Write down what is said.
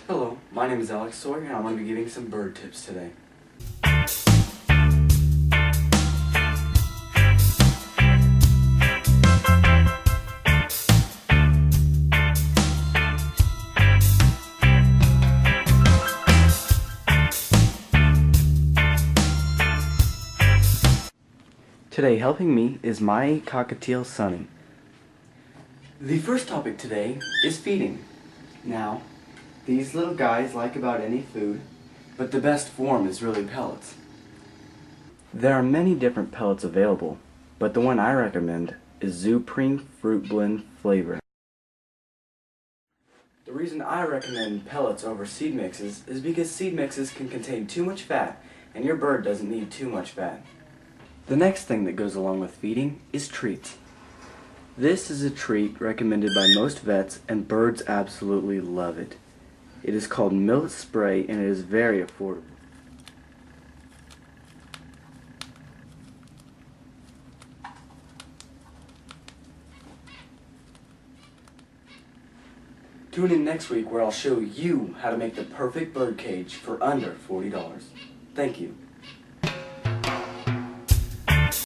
Hello, my name is Alex Sawyer and I'm going to be giving some bird tips today. Today helping me is my cockatiel Sunny. The first topic today is feeding. Now, these little guys like about any food, but the best form is really pellets. There are many different pellets available, but the one I recommend is Supreme Fruit Blend flavor. The reason I recommend pellets over seed mixes is because seed mixes can contain too much fat, and your bird doesn't need too much fat. The next thing that goes along with feeding is treats. This is a treat recommended by most vets and birds absolutely love it. It is called millet spray and it is very affordable. Tune in next week where I'll show you how to make the perfect bird cage for under $40. Thank you.